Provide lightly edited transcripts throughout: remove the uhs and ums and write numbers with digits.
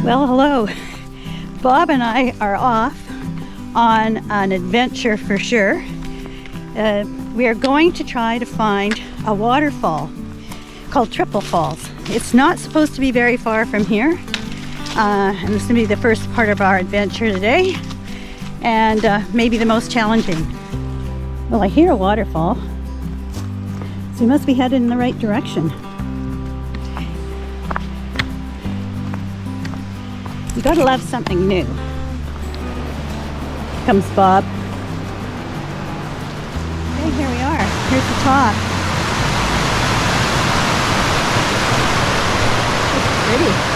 Well, hello. Bob and I are off on an adventure for sure. We are going to try to find a waterfall called Triple Falls. It's not supposed to be very far from here. And this is going to be the first part of our adventure today, and maybe the most challenging. Well, I hear a waterfall, so we must be headed in the right direction. You gotta love something new. Here comes Bob. Okay, here we are. Here's the top. It's pretty.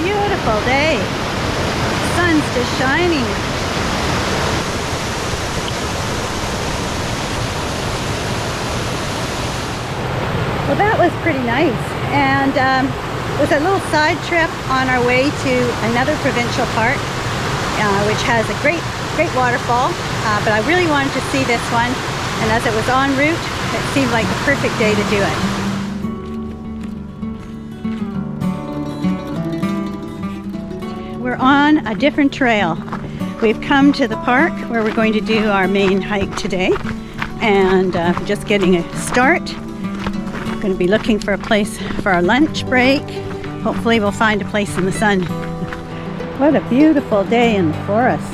Beautiful day. The sun's just shining. Well, that was pretty nice, and it was a little side trip on our way to another provincial park, which has a great waterfall, but I really wanted to see this one, and as it was en route, it seemed like the perfect day to do it. We're on a different trail. We've come to the park where we're going to do our main hike today, and just getting a start. We're going to be looking for a place for our lunch break. Hopefully we'll find a place in the sun. What a beautiful day in the forest.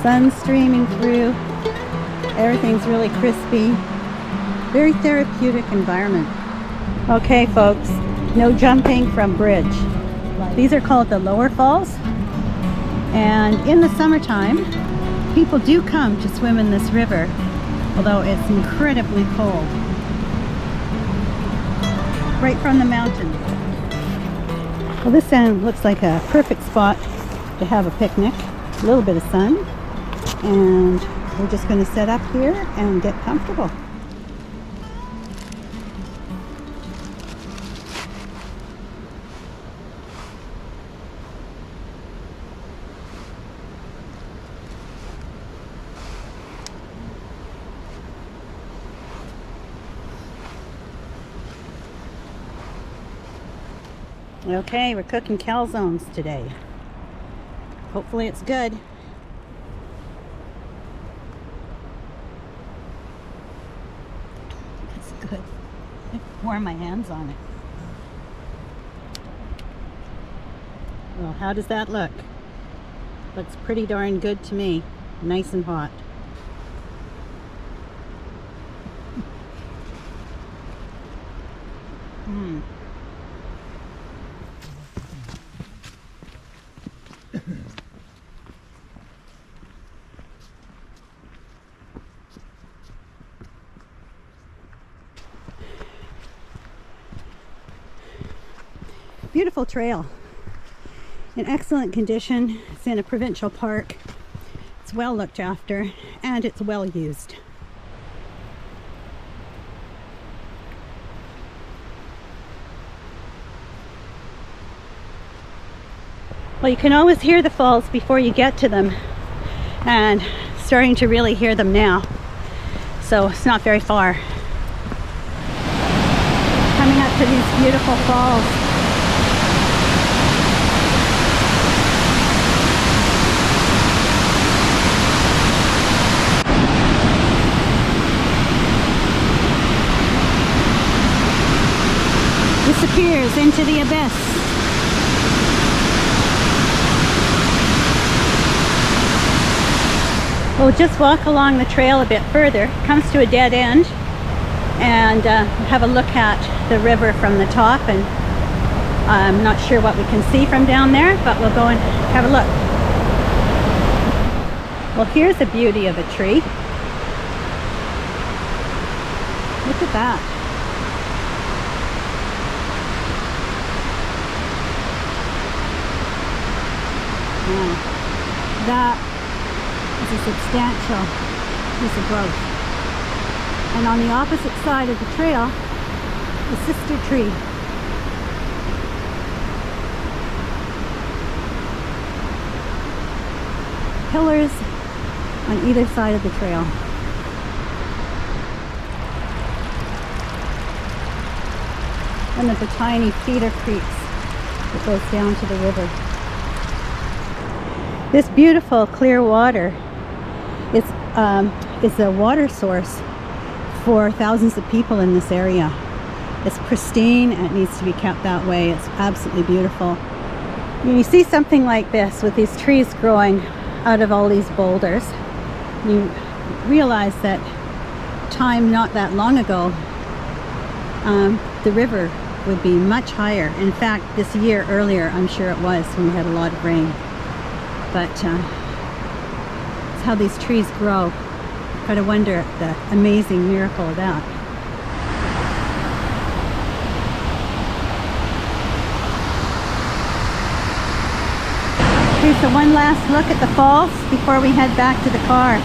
Sun streaming through. Everything's really crispy. Very therapeutic environment. Okay folks, no jumping from bridge. These are called the lower falls, and in the summertime people do come to swim in this river, although it's incredibly cold. Right from the mountains. Well, this end looks like a perfect spot to have a picnic, a little bit of sun, and we're just going to set up here and get comfortable. Okay, we're cooking calzones today. Hopefully it's good. It's good. I warm my hands on it. Well, how does that look? Looks pretty darn good to me. Nice and hot. Beautiful trail, in excellent condition. It's in a provincial park. It's well looked after, and it's well used. Well, you can always hear the falls before you get to them, and starting to really hear them now, so it's not very far. Coming up to these beautiful falls. Disappears into the abyss. We'll just walk along the trail a bit further. It comes to a dead end, and have a look at the river from the top, and I'm not sure what we can see from down there, but we'll go and have a look. Well, here's the beauty of a tree. Look at that. That is a substantial piece of growth. And on the opposite side of the trail, the sister tree. Pillars on either side of the trail. One of the tiny feeder creeks that goes down to the river. This beautiful clear water is a water source for thousands of people in this area. It's pristine and it needs to be kept that way. It's absolutely beautiful. When you see something like this with these trees growing out of all these boulders, you realize that time not that long ago, the river would be much higher. In fact, this year earlier, I'm sure it was, when we had a lot of rain. But it's how these trees grow. Gotta wonder at the amazing miracle of that. Okay, so one last look at the falls before we head back to the car.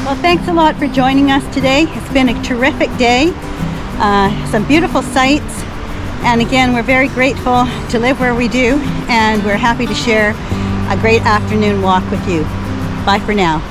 Well, thanks a lot for joining us today. It's been a terrific day. Some beautiful sights. And again, we're very grateful to live where we do, and we're happy to share a great afternoon walk with you. Bye for now.